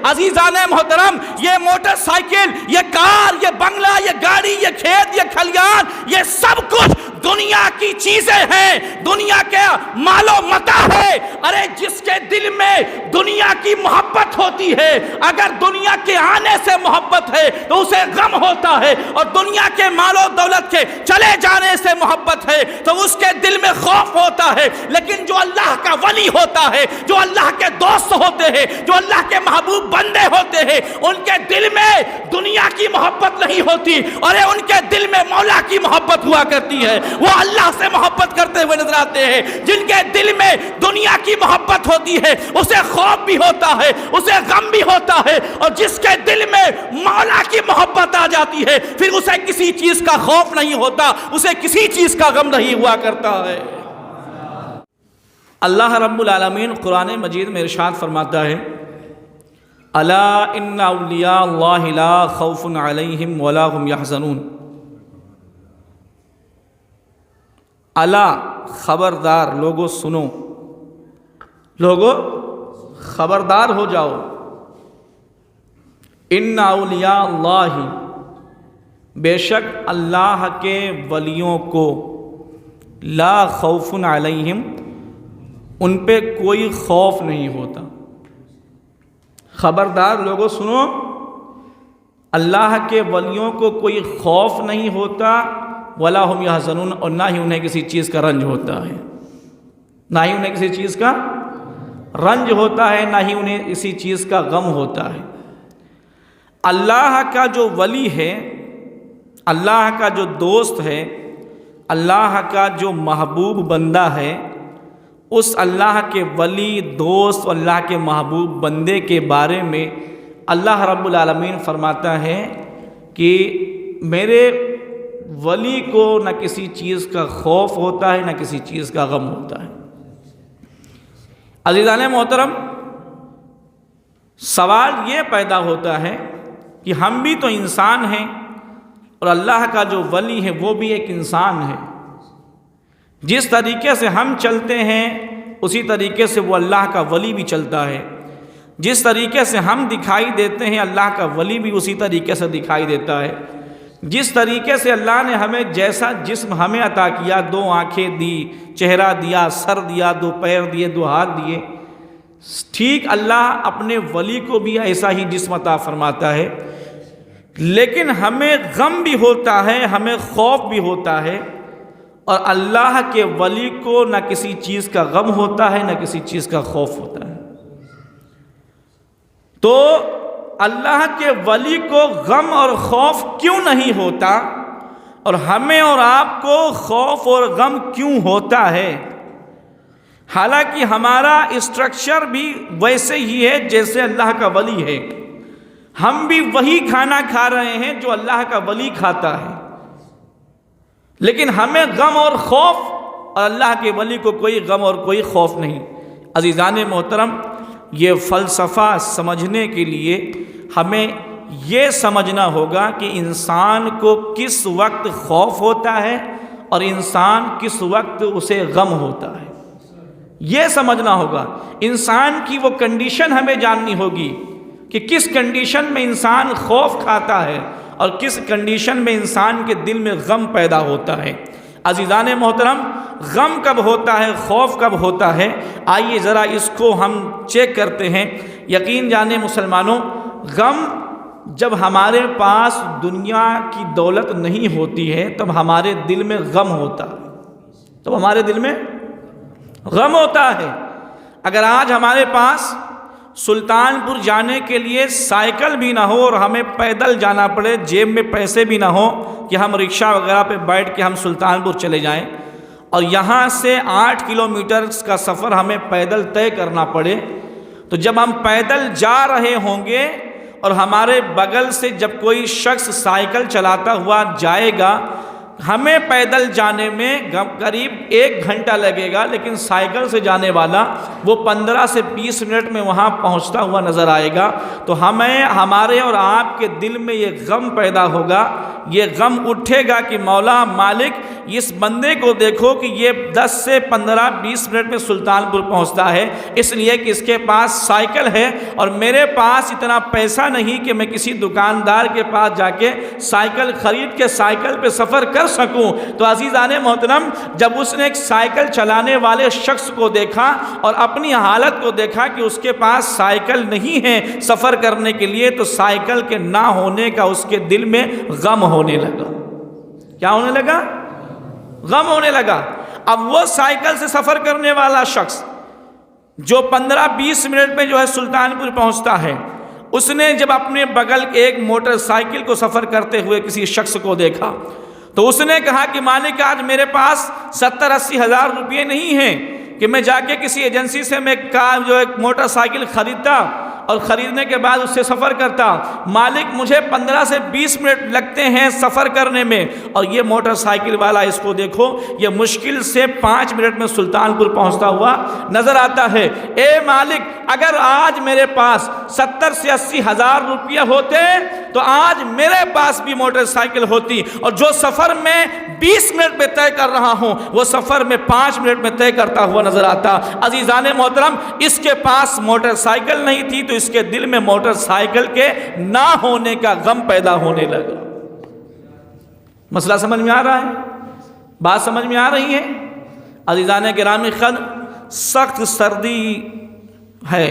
عزیزان محترم، یہ موٹر سائیکل، یہ کار، یہ بنگلہ، یہ گاڑی، یہ کھیت، یہ کھلیان، یہ سب کچھ دنیا کی چیزیں ہیں، دنیا کے مال و متاع ہے۔ ارے جس کے دل میں دنیا کی محبت ہوتی ہے، اگر دنیا کے آنے سے محبت ہے تو اسے غم ہوتا ہے، اور دنیا کے مال و دولت کے چلے جانے سے محبت ہے تو اس کے دل میں خوف ہوتا ہے۔ لیکن جو اللہ کا ولی ہوتا ہے، جو اللہ کے دوست ہوتے ہیں، جو اللہ کے محبوب بندے ہوتے ہیں، ان کے دل میں دنیا کی محبت نہیں ہوتی، اور ان کے دل میں مولا کی محبت ہوا کرتی ہے۔ وہ اللہ سے محبت کرتے ہوئے نظر آتے ہیں۔ جن کے دل میں دنیا کی محبت ہوتی ہے اسے خوف بھی ہوتا ہے، اسے غم بھی ہوتا ہے، اور جس کے دل میں مولا کی محبت آ جاتی ہے پھر اسے کسی چیز کا خوف نہیں ہوتا، اسے کسی چیز کا غم نہیں ہوا کرتا ہے۔ اللہ رب العالمین قرآن مجید میں ارشاد فرماتا ہے، الا ان اولیاء اللہ لا خوف علیہم ولا هم یحزنون۔ الا، خبردار، لوگو سنو، لوگو خبردار ہو جاؤ، ان اولیاء اللہ، بے شک اللہ کے ولیوں کو، لا خوف علیہم، ان پہ کوئی خوف نہیں ہوتا۔ خبردار لوگوں سنو، اللہ کے ولیوں کو کوئی خوف نہیں ہوتا، ولا هم یحزنون، اور نہ ہی انہیں کسی چیز کا رنج ہوتا ہے، نہ ہی انہیں کسی چیز کا رنج ہوتا ہے، نہ ہی انہیں کسی چیز کا غم ہوتا ہے۔ اللہ کا جو ولی ہے، اللہ کا جو دوست ہے، اللہ کا جو محبوب بندہ ہے، اس اللہ کے ولی، دوست، اللہ کے محبوب بندے کے بارے میں اللہ رب العالمین فرماتا ہے کہ میرے ولی کو نہ کسی چیز کا خوف ہوتا ہے، نہ کسی چیز کا غم ہوتا ہے۔ عزیزان محترم، سوال یہ پیدا ہوتا ہے کہ ہم بھی تو انسان ہیں، اور اللہ کا جو ولی ہے وہ بھی ایک انسان ہے۔ جس طریقے سے ہم چلتے ہیں اسی طریقے سے وہ اللہ کا ولی بھی چلتا ہے، جس طریقے سے ہم دکھائی دیتے ہیں اللہ کا ولی بھی اسی طریقے سے دکھائی دیتا ہے۔ جس طریقے سے اللہ نے ہمیں جیسا جسم ہمیں عطا کیا، 2 آنکھیں دی، چہرہ دیا، سر دیا، 2 پیر دیے، 2 ہاتھ دیے، ٹھیک اللہ اپنے ولی کو بھی ایسا ہی جسم عطا فرماتا ہے۔ لیکن ہمیں غم بھی ہوتا ہے، ہمیں خوف بھی ہوتا ہے، اور اللہ کے ولی کو نہ کسی چیز کا غم ہوتا ہے، نہ کسی چیز کا خوف ہوتا ہے۔ تو اللہ کے ولی کو غم اور خوف کیوں نہیں ہوتا، اور ہمیں اور آپ کو خوف اور غم کیوں ہوتا ہے؟ حالانکہ ہمارا اسٹرکچر بھی ویسے ہی ہے جیسے اللہ کا ولی ہے، ہم بھی وہی کھانا کھا رہے ہیں جو اللہ کا ولی کھاتا ہے، لیکن ہمیں غم اور خوف، اور اللہ کے ولی کو کوئی غم اور کوئی خوف نہیں۔ عزیزان محترم، یہ فلسفہ سمجھنے کے لیے ہمیں یہ سمجھنا ہوگا کہ انسان کو کس وقت خوف ہوتا ہے اور انسان کس وقت اسے غم ہوتا ہے، یہ سمجھنا ہوگا۔ انسان کی وہ کنڈیشن ہمیں جاننی ہوگی کہ کس کنڈیشن میں انسان خوف کھاتا ہے اور کس کنڈیشن میں انسان کے دل میں غم پیدا ہوتا ہے۔ عزیزان محترم، غم کب ہوتا ہے، خوف کب ہوتا ہے، آئیے ذرا اس کو ہم چیک کرتے ہیں۔ یقین جانے مسلمانوں، غم جب ہمارے پاس دنیا کی دولت نہیں ہوتی ہے تب ہمارے دل میں غم ہوتا ہے، تب ہمارے دل میں غم ہوتا ہے۔ اگر آج ہمارے پاس سلطان پور جانے کے لیے سائیکل بھی نہ ہو اور ہمیں پیدل جانا پڑے، جیب میں پیسے بھی نہ ہو کہ ہم رکشہ وغیرہ پہ بیٹھ کے ہم سلطان پور چلے جائیں، اور یہاں سے 8 کلومیٹر کا سفر ہمیں پیدل طے کرنا پڑے، تو جب ہم پیدل جا رہے ہوں گے اور ہمارے بغل سے جب کوئی شخص سائیکل چلاتا ہوا جائے گا، ہمیں پیدل جانے میں قریب 1 گھنٹہ لگے گا، لیکن سائیکل سے جانے والا وہ 15 سے 20 منٹ میں وہاں پہنچتا ہوا نظر آئے گا۔ تو ہمارے اور آپ کے دل میں یہ غم پیدا ہوگا، یہ غم اٹھے گا کہ مولا مالک اس بندے کو دیکھو کہ یہ 10 سے 15-20 منٹ میں سلطان پور پہنچتا ہے، اس لیے کہ اس کے پاس سائیکل ہے اور میرے پاس اتنا پیسہ نہیں کہ میں کسی دکاندار کے پاس جا کے سائیکل خرید کے سائیکل پہ سفر کر سکوں۔ تو عزیزان محترم، جب اس نے ایک سائیکل چلانے والے شخص کو دیکھا اور اپنی حالت کو دیکھا کہ اس کے پاس سائیکل نہیں ہے سفر کرنے کے لیے، تو سائیکل کے نہ ہونے کا اس کے دل میں غم ہونے لگا۔ کیا ہونے لگا؟ غم ہونے لگا۔ اب وہ سائیکل سے سفر کرنے والا شخص جو 15-20 منٹ میں جو ہے سلطان پور پہنچتا ہے، اس نے جب اپنے بغل کے ایک موٹر سائیکل کو سفر کرتے ہوئے کسی شخص کو دیکھا تو اس نے کہا کہ مالک آج میرے پاس 70-80 ہزار روپے نہیں ہیں کہ میں جا کے کسی ایجنسی سے میں جو ایک موٹر سائیکل خریدتا اور خریدنے کے بعد اس سے سفر کرتا۔ مالک مجھے 15 سے 20 منٹ لگتے ہیں سفر کرنے میں، اور یہ موٹر سائیکل والا اس کو دیکھو یہ مشکل سے 5 منٹ میں سلطان پور پہنچتا ہوا نظر آتا ہے۔ اے مالک، اگر آج میرے پاس 70 سے 80 ہزار روپیہ ہوتے تو آج میرے پاس بھی موٹر سائیکل ہوتی، اور جو سفر میں 20 منٹ میں طے کر رہا ہوں وہ سفر میں 5 منٹ میں طے کرتا ہوا نظر آتا۔ عزیزان محترم، اس کے پاس موٹر سائیکل نہیں تھی تو اس کے دل میں موٹر سائیکل کے نہ ہونے کا غم پیدا ہونے لگا۔ مسئلہ سمجھ میں آ رہا ہے؟ بات سمجھ میں آ رہی ہے؟ عزیزان گرامی قدر، سخت سردی ہے،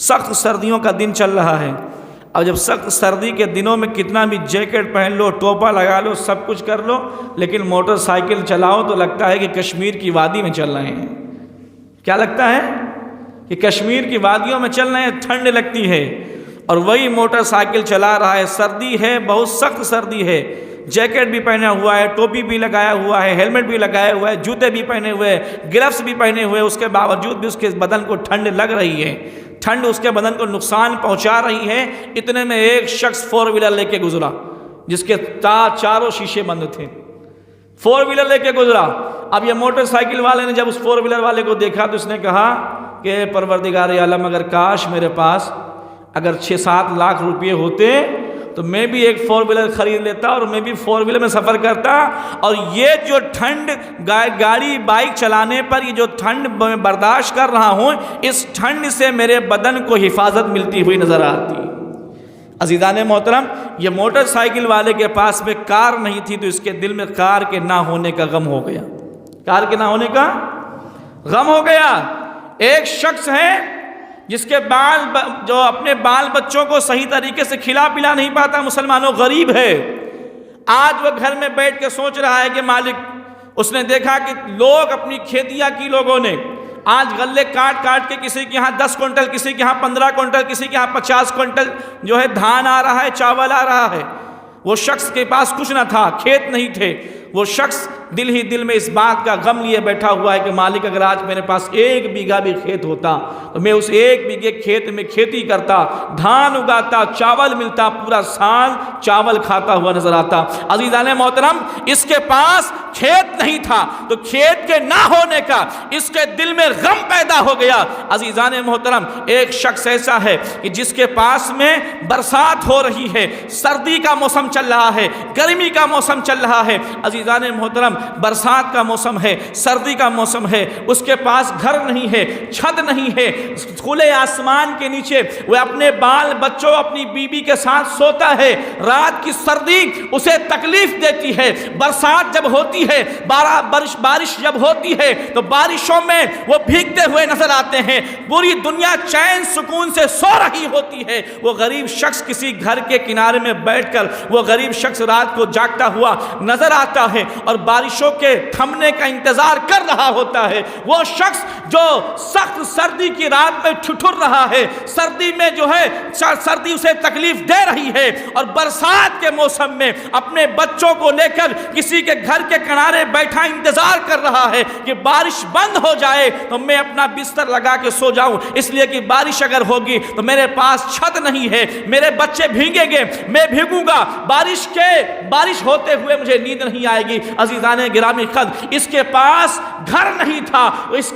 سخت سردیوں کا دن چل رہا ہے۔ اب جب سخت سردی کے دنوں میں کتنا بھی جیکٹ پہن لو، ٹوپا لگا لو، سب کچھ کر لو، لیکن موٹر سائیکل چلاؤ تو لگتا ہے کہ کشمیر کی وادی میں چل رہے ہیں۔ کیا لگتا ہے؟ کہ کشمیر کی وادیوں میں چل رہے ہیں، ٹھنڈ لگتی ہے، اور وہی موٹر سائیکل چلا رہا ہے، سردی ہے، بہت سخت سردی ہے، جیکٹ بھی پہنا ہوا ہے، ٹوپی بھی لگایا ہوا ہے، ہیلمٹ بھی لگایا ہوا ہے، جوتے بھی پہنے ہوئے ہیں، گلفز بھی پہنے ہوئے، اس کے باوجود بھی اس کے بدن کو ٹھنڈ لگ رہی ہے، ٹھنڈ اس کے بدن کو نقصان پہنچا رہی ہے۔ اتنے میں ایک شخص 4 ویلر لے کے گزرا جس کے چاروں شیشے بند تھے، 4 ویلر لے کے گزرا۔ اب یہ موٹر سائیکل والے نے جب اس 4 ویلر والے کو دیکھا تو اس نے کہا کہ پروردگار عالم، اگر کاش میرے پاس اگر 6-7 لاکھ روپے ہوتے تو میں بھی ایک 4 ویلر خرید لیتا اور میں بھی 4 ویلر میں سفر کرتا، اور یہ جو ٹھنڈ گاڑی بائک چلانے پر یہ جو ٹھنڈ میں برداشت کر رہا ہوں، اس ٹھنڈ سے میرے بدن کو حفاظت ملتی ہوئی نظر آتی۔ عزیزان محترم، یہ موٹر سائیکل والے کے پاس میں کار نہیں تھی تو اس کے دل میں کار کے نہ ہونے کا غم ہو گیا، کار کے نہ ہونے کا غم ہو گیا۔ ایک شخص ہے جس کے جو اپنے بال بچوں کو صحیح طریقے سے کھلا پلا نہیں پاتا، مسلمانوں غریب ہے، آج وہ گھر میں بیٹھ کے سوچ رہا ہے کہ مالک، اس نے دیکھا کہ لوگ اپنی کھیتیاں کی لوگوں نے آج غلے کاٹ کاٹ کے کسی کے یہاں 10 کنٹل، کسی کے یہاں 15 کنٹل، کسی کے یہاں 50 کنٹل جو ہے دھان آ رہا ہے، چاول آ رہا ہے۔ وہ شخص کے پاس کچھ نہ تھا، کھیت نہیں تھے، وہ شخص دل ہی دل میں اس بات کا غم لیے بیٹھا ہوا ہے کہ مالک اگر آج میرے پاس 1 بیگھہ بھی کھیت ہوتا تو میں اس 1 بیگھے کھیت میں کھیتی کرتا، دھان اگاتا، چاول ملتا، پورا سال چاول کھاتا ہوا نظر آتا۔ عزیزان محترم، اس کے پاس کھیت نہیں تھا تو کھیت کے نہ ہونے کا اس کے دل میں غم پیدا ہو گیا۔ عزیزان محترم، ایک شخص ایسا ہے کہ جس کے پاس میں برسات ہو رہی ہے، سردی کا موسم چل رہا ہے، گرمی کا موسم چل رہا ہے۔ عزیزان محترم، برسات کا موسم ہے، سردی کا موسم ہے، اس کے پاس گھر نہیں ہے، چھت نہیں ہے، کھلے آسمان کے نیچے وہ اپنے بال بچوں، اپنی بیوی کے ساتھ سوتا ہے۔ رات کی سردی اسے تکلیف دیتی ہے، برسات جب ہوتی ہے، بارش جب ہوتی ہے تو بارشوں میں وہ بھیگتے ہوئے نظر آتے ہیں، پوری دنیا چین سکون سے سو رہی ہوتی ہے، وہ غریب شخص کسی گھر کے کنارے میں بیٹھ کر وہ غریب شخص رات کو جاگتا ہوا نظر آتا ہے، اور بارش بارشوں کے تھمنے کا انتظار کر رہا ہوتا ہے، وہ شخص جو سخت سردی کی رات میں ٹھٹر رہا ہے، سردی میں جو ہے سردی اسے تکلیف دے رہی ہے، اور برسات کے موسم میں اپنے بچوں کو لے کر کسی کے گھر کے کنارے بیٹھا انتظار کر رہا ہے کہ بارش بند ہو جائے تو میں اپنا بستر لگا کے سو جاؤں، اس لیے کہ بارش اگر ہوگی تو میرے پاس چھت نہیں ہے، میرے بچے بھیگیں گے، میں بھیگوں گا، بارش ہوتے ہوئے مجھے نیند نہیں آئے گی۔ عزیزان گرامی قدر، اس کے پاس گھر نہیں تھا، اس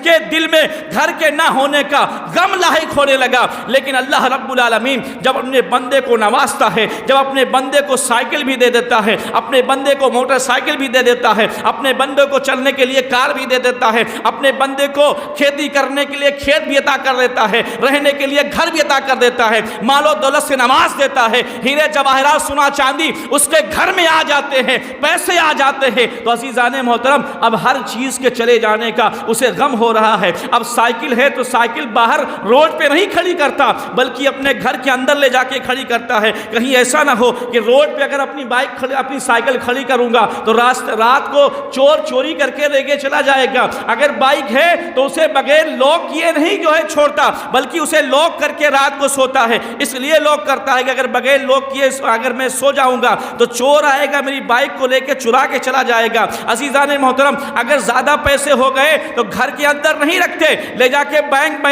کے دل میں گھر کے نہ ہونے کا غم لاحق ہونے لگا، لیکن اللہ رب العالمین جب اپنے بندے کو نوازتا ہے، جب اپنے بندے کو سائیکل بھی دے دیتا ہے، اپنے بندے کو موٹر سائیکل بھی دے دیتا ہے، اپنے بندے کو چلنے کے لیے کار بھی دے دیتا ہے، اپنے بندے کو کھیتی کرنے کے لیے کھیت بھی عطا کر دیتا ہے، رہنے کے لیے گھر بھی عطا کر دیتا ہے، مال و دولت سے نواز دیتا ہے، ہیرے جواہرات سونا چاندی اس کے گھر میں آ جاتے ہیں، پیسے آ جاتے ہیں، تو عزیزان محترم اب ہر چیز کے چلے جانے کا اسے غم ہو رہا ہے۔ اب سائیکل ہے تو سائیکل باہر روڈ پہ نہیں کھڑی کرتا، بلکہ اپنے گھر کے اندر لے جا کے کھڑی کرتا ہے، کہیں ایسا نہ ہو کہ روڈ پہ اگر اپنی سائیکل کھڑی کروں گا تو رات کو چور چوری کر کے لے کے چلا جائے گا۔ اگر بائک ہے تو اسے بغیر لوک کیے نہیں جو ہے چھوڑتا، بلکہ اسے لوک کر کے رات کو سوتا ہے، اس لیے لوک کرتا ہے کہ اگر بغیر لوک کیے اگر میں سو جاؤں گا تو چور آئے گا، میری بائک کو لے کے چرا کے چلا جائے گا۔ عزیزان محترم، اگر زیادہ پیسے ہو گئے تو گھر کے اندر نہیں رکھتے، لے جا کے بینک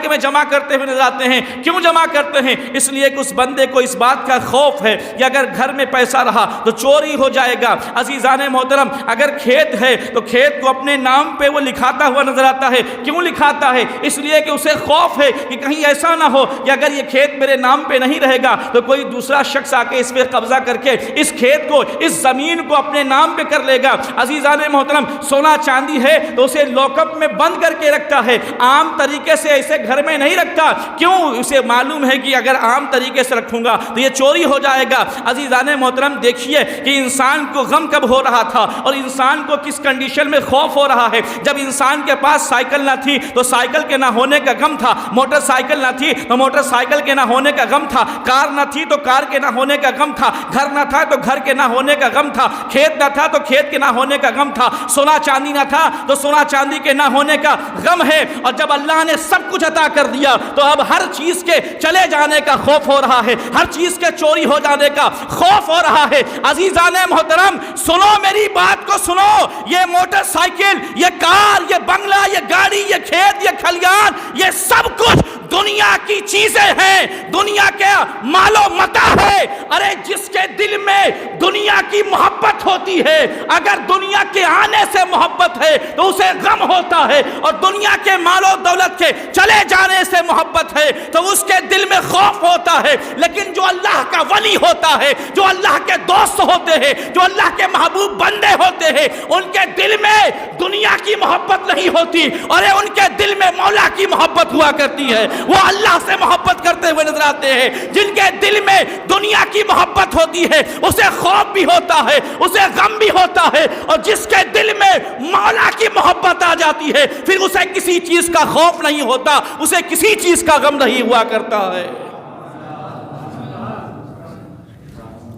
میں جمع کرتے ہوئے نظر آتے ہیں۔ کیوں جمع کرتے ہیں؟ اس لیے کہ اس بندے کو اس بات کا خوف ہے کہ اگر گھر میں پیسہ رہا تو چوری ہو جائے گا۔ عزیزان محترم، اگر کھیت ہے تو کھیت کو اپنے نام پہ وہ لکھاتا ہوا نظر آتا ہے۔ کیوں لکھاتا ہے؟ اس لیے کہ اسے خوف ہے کہ کہیں ایسا نہ ہو کہ اگر یہ کھیت میرے نام پہ نہیں رہے گا تو کوئی دوسرا شخص آ کے اس پہ قبضہ کر کے اس کھیت کو، اس زمین کو اپنے نام پہ کر لے گا۔ عزیزان محترم، سونا چاندی ہے تو اسے لاک اپ میں بند کر کے رکھتا ہے، عام طریقے سے ایسے گھر میں نہیں رکھتا۔ کیوں؟ اسے معلوم ہے کہ اگر عام طریقے سے رکھوں گا تو یہ چوری ہو جائے گا۔ عزیزان محترم، دیکھیے کہ انسان کو غم کب ہو رہا تھا اور انسان کو کس کنڈیشن میں خوف ہو رہا ہے۔ جب انسان کے پاس سائیکل نہ تھی تو سائیکل کے نہ ہونے کا غم تھا، موٹر سائیکل نہ تھی تو موٹر سائیکل کے نہ ہونے کا غم تھا، کار نہ تھی تو کار کے نہ ہونے کا غم تھا، گھر نہ تھا تو گھر کے نہ ہونے کا غم تھا، کھیت نہ تھا تو کھیت کے نہ ہونے کا غم تھا، سونا چاندی نہ تھا تو سونا چاندی کے نہ ہونے کا غم ہے۔ اور جب اللہ نے سب کچھ عطا کر دیا تو اب ہر چیز کے چلے جانے کا خوف ہو رہا ہے، ہر چیز کے چوری ہو جانے کا خوف ہو رہا ہے۔ عزیزان محترم، سنو میری بات کو سنو، یہ موٹر سائیکل، یہ کار، یہ بنگلہ، یہ گاڑی، یہ کھیت، یہ کھلیان، یہ سب کچھ دنیا کی چیزیں ہیں، دنیا کے مال و متاع ہے۔ ارے جس کے دل میں دنیا کی محبت ہوتی ہے، اگر دنیا کے آنے سے محبت ہے تو اسے غم ہوتا ہے، اور دنیا کے مال و دولت کے چلے جانے سے محبت ہے تو اس کے دل میں خوف ہوتا ہے۔ لیکن جو اللہ کا ولی ہوتا ہے، جو اللہ کے دوست ہوتے ہیں، جو اللہ کے محبوب بندے ہوتے ہیں، ان کے دل میں دنیا کی محبت نہیں ہوتی، اور ان کے دل میں مولا کی محبت ہوا کرتی ہے۔ وہ اللہ سے محبت کرتے ہوئے نظر آتے ہیں۔ جن کے دل میں دنیا کی محبت ہوتی ہے اسے خوف بھی ہوتا ہے، اسے غم بھی ہوتا ہے، اور جس کے دل میں مولا کی محبت آ جاتی ہے پھر اسے کسی چیز کا خوف نہیں ہوتا، اسے کسی چیز کا غم نہیں ہوا کرتا ہے۔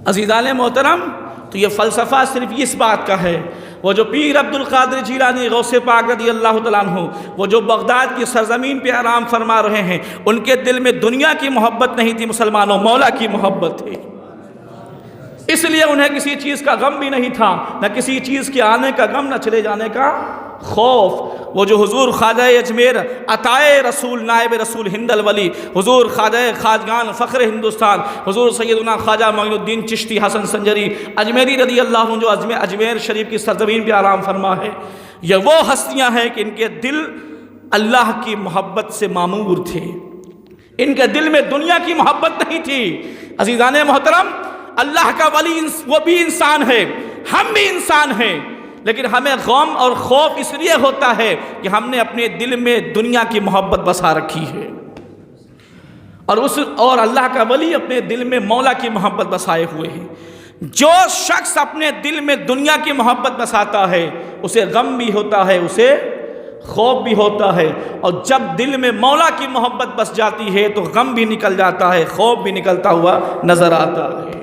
عزیزان محترم، تو یہ فلسفہ صرف اس بات کا ہے۔ وہ جو پیر عبد القادر جیلانی غوث پاک رضی اللہ تعالیٰ عنہ، وہ جو بغداد کی سرزمین پہ آرام فرما رہے ہیں، ان کے دل میں دنیا کی محبت نہیں تھی مسلمانوں، مولا کی محبت تھی۔ اس لیے انہیں کسی چیز کا غم بھی نہیں تھا، نہ کسی چیز کے آنے کا غم، نہ چلے جانے کا خوف۔ وہ جو حضور خواجہ اجمیر عطائے رسول نائب رسول ہند الولی، حضور خواجہ خواجگان فخر ہندوستان، حضور سیدنا خواجہ معین الدین چشتی حسن سنجری اجمیری رضی اللہ عنہ، جو اجمیر شریف کی سرزمین پہ آرام فرما ہے، یہ وہ ہستیاں ہیں کہ ان کے دل اللہ کی محبت سے معمور تھے، ان کے دل میں دنیا کی محبت نہیں تھی۔ عزیزان محترم، اللہ کا ولی وہ بھی انسان ہے، ہم بھی انسان ہیں، لیکن ہمیں غم اور خوف اس لیے ہوتا ہے کہ ہم نے اپنے دل میں دنیا کی محبت بسا رکھی ہے، اور اللہ کا ولی اپنے دل میں مولا کی محبت بسائے ہوئے ہیں۔ جو شخص اپنے دل میں دنیا کی محبت بساتا ہے اسے غم بھی ہوتا ہے، اسے خوف بھی ہوتا ہے، اور جب دل میں مولا کی محبت بس جاتی ہے تو غم بھی نکل جاتا ہے، خوف بھی نکلتا ہوا نظر آتا ہے۔